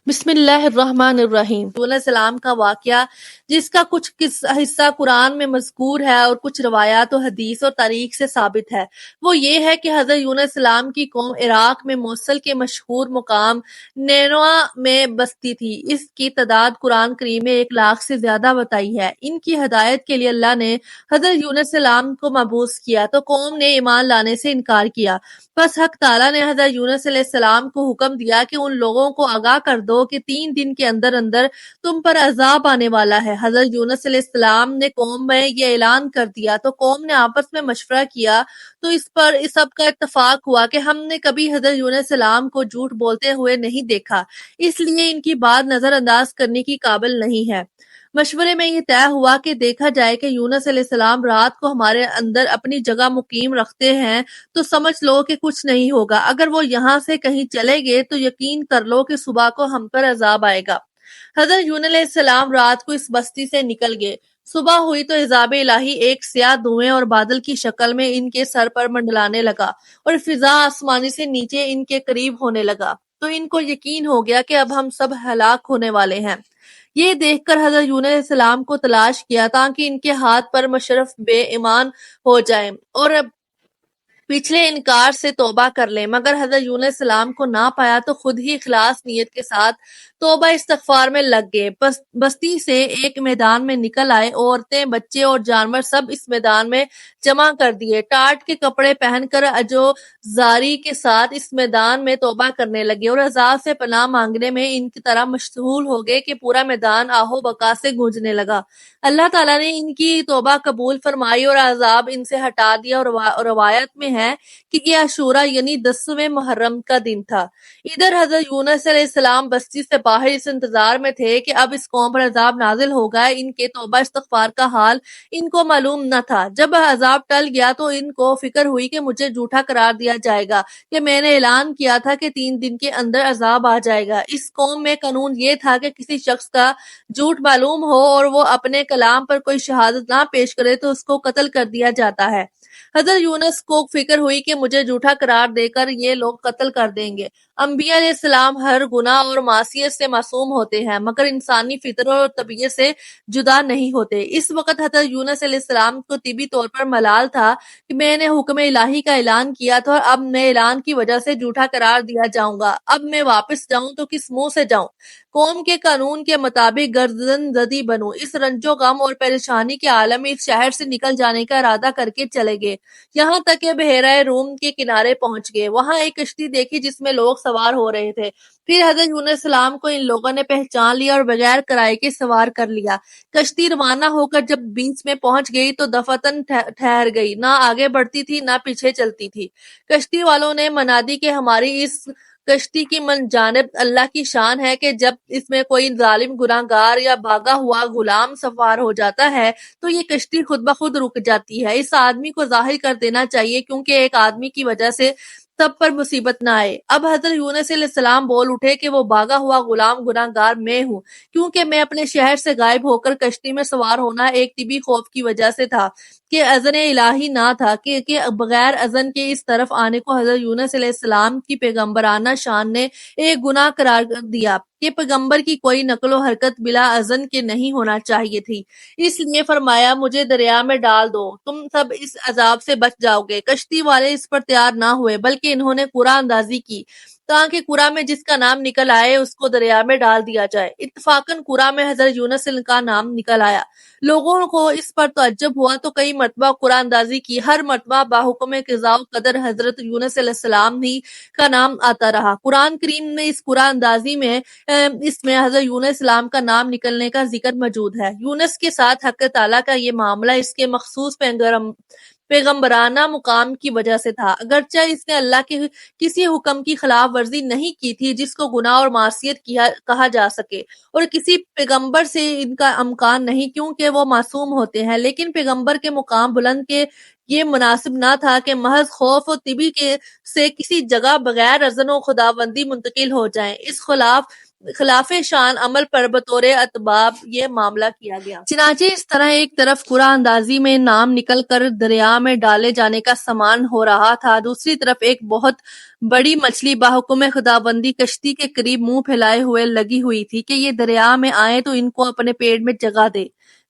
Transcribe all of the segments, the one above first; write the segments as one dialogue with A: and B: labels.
A: بسم اللہ الرحمن الرحیم۔ علیہ السلام کا واقعہ جس کا کچھ حصہ قرآن میں مذکور ہے اور کچھ روایات و حدیث اور تاریخ سے ثابت ہے، وہ یہ ہے کہ حضرت یونس علیہ السلام کی قوم عراق میں موصل کے مشہور مقام نینوا میں بستی تھی۔ اس کی تعداد قرآن کریم میں 1,00,000 سے زیادہ بتائی ہے۔ ان کی ہدایت کے لیے اللہ نے حضرت یونس علیہ السلام کو مبعوث کیا تو قوم نے ایمان لانے سے انکار کیا۔ پس حق تعالیٰ نے حضرت یونس علیہ السلام کو حکم دیا کہ ان لوگوں کو آگاہ کر دو کہ 3 دن کے اندر اندر تم پر عذاب آنے والا ہے۔ حضرت یونس علیہ السلام نے قوم میں یہ اعلان کر دیا تو قوم نے آپس میں مشورہ کیا تو اس پر سب کا اتفاق ہوا کہ ہم نے کبھی حضرت یونس علیہ السلام کو جھوٹ بولتے ہوئے نہیں دیکھا، اس لیے ان کی بات نظر انداز کرنے کی قابل نہیں ہے۔ مشورے میں یہ طے ہوا کہ دیکھا جائے کہ یونس علیہ السلام رات کو ہمارے اندر اپنی جگہ مقیم رکھتے ہیں تو سمجھ لو کہ کچھ نہیں ہوگا، اگر وہ یہاں سے کہیں چلے گئے تو یقین کر لو کہ صبح کو ہم پر عذاب آئے گا۔ حضرت یونس علیہ السلام رات کو اس بستی سے نکل گئے۔ صبح ہوئی تو عذاب الہی ایک سیاہ دھوئیں اور بادل کی شکل میں ان کے سر پر منڈلانے لگا اور فضا آسمانی سے نیچے ان کے قریب ہونے لگا، تو ان کو یقین ہو گیا کہ اب ہم سب ہلاک ہونے والے ہیں۔ یہ دیکھ کر حضرت یونس علیہ السلام کو تلاش کیا تاکہ ان کے ہاتھ پر مشرف بے ایمان ہو جائیں اور پچھلے انکار سے توبہ کر لیں، مگر حضرت یونس علیہ السلام کو نہ پایا تو خود ہی اخلاص نیت کے ساتھ توبہ استغفار میں لگ گئے۔ بستی سے ایک میدان میں نکل آئے، عورتیں، بچے اور جانور سب اس میدان میں جمع کر دیے، ٹاٹ کے کپڑے پہن کر عجو زاری کے ساتھ اس میدان میں توبہ کرنے لگے اور عذاب سے پناہ مانگنے میں ان کی طرح مشغول ہو گئے کہ پورا میدان آہو بکا سے گونجنے لگا۔ اللہ تعالیٰ نے ان کی توبہ قبول فرمائی اور عذاب ان سے ہٹا دیا، اور روایت میں ہے کہ یہ عاشورہ یعنی 10ویں محرم کا دن تھا۔ ادھر حضرت یونس علیہ السلام بستی سے باہر اس انتظار میں تھے کہ اب اس قوم پر عذاب نازل ہوگا۔ ان کے توبہ استغفار کا حال ان کو معلوم نہ تھا۔ جب عذاب ٹل گیا تو ان کو فکر ہوئی کہ مجھے جھوٹا قرار دیا جائے گا کہ میں نے اعلان کیا تھا کہ 3 دن کے اندر عذاب آ جائے گا۔ اس قوم میں قانون یہ تھا کہ کسی شخص کا جھوٹ معلوم ہو اور وہ اپنے کلام پر کوئی شہادت نہ پیش کرے تو اس کو قتل کر دیا جاتا ہے۔ حضرت یونس کو فکر ہوئی کہ مجھے جھوٹا قرار دے کر یہ لوگ قتل کر دیں گے۔ انبیاء علیہ السلام ہر گناہ اور معصیت سے معصوم ہوتے ہیں مگر انسانی فطرت اور طبیعت سے جدا نہیں ہوتے۔ اس وقت حضرت یونس علیہ السلام کو طبی طور پر ملال تھا کہ میں نے حکم الہی کا اعلان کیا تھا اور اب میں اعلان کی وجہ سے جھوٹا قرار دیا جاؤں گا۔ اب میں واپس جاؤں تو کس منہ سے جاؤں؟ قوم کے قانون کے مطابق گردن زدی بنوں۔ اس رنج و غم اور پریشانی کے عالم میں اس شہر سے نکل جانے کا ارادہ کر کے چلے گئے، یہاں تک کہ بحیرہ روم کے کنارے پہنچ گئے۔ وہاں ایک کشتی دیکھی جس میں لوگ سوار ہو رہے تھے۔ پھر حضرت یونس علیہ السلام کو ان لوگوں نے پہچان لیا اور بغیر کرائے کے سوار کر لیا۔ کشتی روانہ ہو کر جب بیچ میں پہنچ گئی تو دفعتاً ٹھہر گئی، نہ آگے بڑھتی تھی نہ پیچھے چلتی تھی۔ کشتی والوں نے منادی کہ ہماری اس کشتی کی من جانب اللہ کی شان ہے کہ جب اس میں کوئی ظالم گناہ گار یا بھاگا ہوا غلام سوار ہو جاتا ہے تو یہ کشتی خود بخود رک جاتی ہے۔ اس آدمی کو ظاہر کر دینا چاہیے کیونکہ ایک آدمی کی وجہ سے سب پر مصیبت نہ آئے۔ اب حضرت یونس علیہ السلام بول اٹھے کہ وہ بھاگا ہوا غلام گناہ گار میں ہوں، کیونکہ میں اپنے شہر سے غائب ہو کر کشتی میں سوار ہونا ایک طبی خوف کی وجہ سے تھا کہ اذن الہی نہ تھا کہ بغیر اذن کے اس طرف آنے کو حضرت یونس علیہ السلام کی پیغمبرانہ شان نے ایک گناہ قرار دیا کہ پیغمبر کی کوئی نقل و حرکت بلا اذن کے نہیں ہونا چاہیے تھی، اس لیے فرمایا مجھے دریا میں ڈال دو، تم سب اس عذاب سے بچ جاؤ گے۔ کشتی والے اس پر تیار نہ ہوئے بلکہ انہوں نے قرعہ اندازی کی تاکہ قرعہ میں جس کا نام نکل آئے اس کو دریا میں ڈال دیا جائے۔ اتفاقاً قرعہ میں حضرت یونس کا نام نکل آیا۔ لوگوں کو اس پر تعجب ہوا تو کئی مرتبہ قرعہ اندازی کی، ہر مرتبہ باحکم قضاء و قدر حضرت یونس علیہ السلام ہی کا نام آتا رہا۔ قرآن کریم میں اس قرعہ اندازی میں اس میں حضرت یونس علیہ السلام کا نام نکلنے کا ذکر موجود ہے۔ یونس کے ساتھ حق تعالیٰ کا یہ معاملہ اس کے مخصوص پیغمبرانہ مقام کی وجہ سے تھا، اگرچہ اس نے اللہ کے کسی حکم کی خلاف ورزی نہیں کی تھی جس کو گناہ اور معصیت کہا جا سکے، اور کسی پیغمبر سے ان کا امکان نہیں کیونکہ وہ معصوم ہوتے ہیں، لیکن پیغمبر کے مقام بلند کے یہ مناسب نہ تھا کہ محض خوف و طبی سے کسی جگہ بغیر اذن و خداوندی منتقل ہو جائیں۔ اس خلاف خلاف شان عمل پر بطور اتباب یہ معاملہ کیا گیا۔ چنانچہ اس طرح ایک طرف قرعہ اندازی میں نام نکل کر دریا میں ڈالے جانے کا سامان ہو رہا تھا، دوسری طرف ایک بہت بڑی مچھلی بحکم خداوندی کشتی کے قریب منہ پھیلائے ہوئے لگی ہوئی تھی کہ یہ دریا میں آئے تو ان کو اپنے پیٹ میں جگہ دے،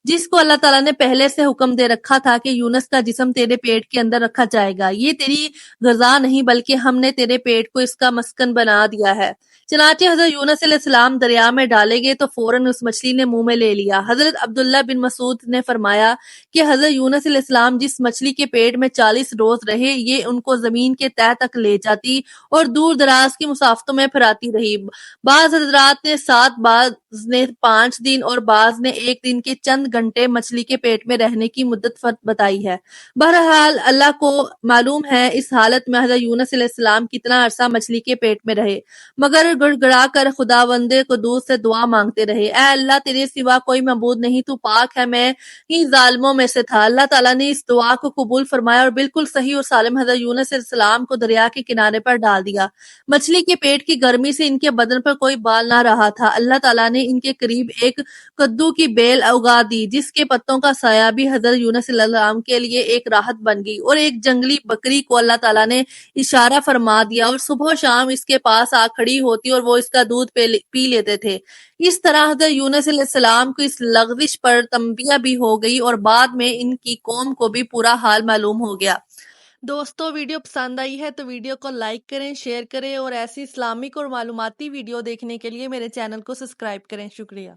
A: جس کو اللہ تعالیٰ نے پہلے سے حکم دے رکھا تھا کہ یونس کا جسم تیرے پیٹ کے اندر رکھا جائے گا، یہ تیری غذا نہیں بلکہ ہم نے تیرے پیٹ کو اس کا مسکن بنا دیا ہے۔ چنانچہ حضرت یونس علیہ السلام دریا میں ڈالے گئے تو فوراً اس مچھلی نے منہ میں لے لیا۔ حضرت عبداللہ بن مسعود نے فرمایا کہ حضرت یونس علیہ السلام جس مچھلی کے پیٹ میں 40 روز رہے، یہ ان کو زمین کے تہہ تک لے جاتی اور دور دراز کی مسافتوں میں پھراتی رہی۔ بعض حضرات نے 7، بعض نے 5 دن اور بعض نے 1 دن کے چند گھنٹے مچھلی کے پیٹ میں رہنے کی مدت بتائی ہے۔ بہرحال اللہ کو معلوم ہے اس حالت میں حضرت یونس علیہ السلام کتنا عرصہ مچھلی کے پیٹ میں رہے، مگر گڑ گڑا کر خداوند قدوس سے دعا مانگتے رہے، اے اللہ تیرے سوا کوئی معبود نہیں، تو پاک ہے، میں ہی ظالموں میں سے تھا۔ اللہ تعالیٰ نے اس دعا کو قبول فرمایا اور بالکل صحیح اور سالم حضرت یونس علیہ السلام کو دریا کے کنارے پر ڈال دیا۔ مچھلی کے پیٹ کی گرمی سے ان کے بدن پر کوئی بال نہ رہا تھا۔ اللہ تعالیٰ نے ان کے قریب ایک کدو کی بیل اگا دی، جس کے پتوں کا سایہ بھی حضرت یونس علیہ السلام کے لیے ایک راحت بن گئی، اور ایک جنگلی بکری کو اللہ تعالیٰ نے اشارہ فرما دیا اور صبح و شام اس کے پاس آ کھڑی ہوتی اور وہ اس کا دودھ پی لیتے تھے۔ اس طرح حضرت یونس علیہ السلام کو اس لغزش پر تنبیہ بھی ہو گئی اور بعد میں ان کی قوم کو بھی پورا حال معلوم ہو گیا۔ دوستو ویڈیو پسند آئی ہے تو ویڈیو کو لائک کریں، شیئر کریں اور ایسی اسلامک اور معلوماتی ویڈیو دیکھنے کے لیے میرے چینل کو سبسکرائب کریں۔ شکریہ۔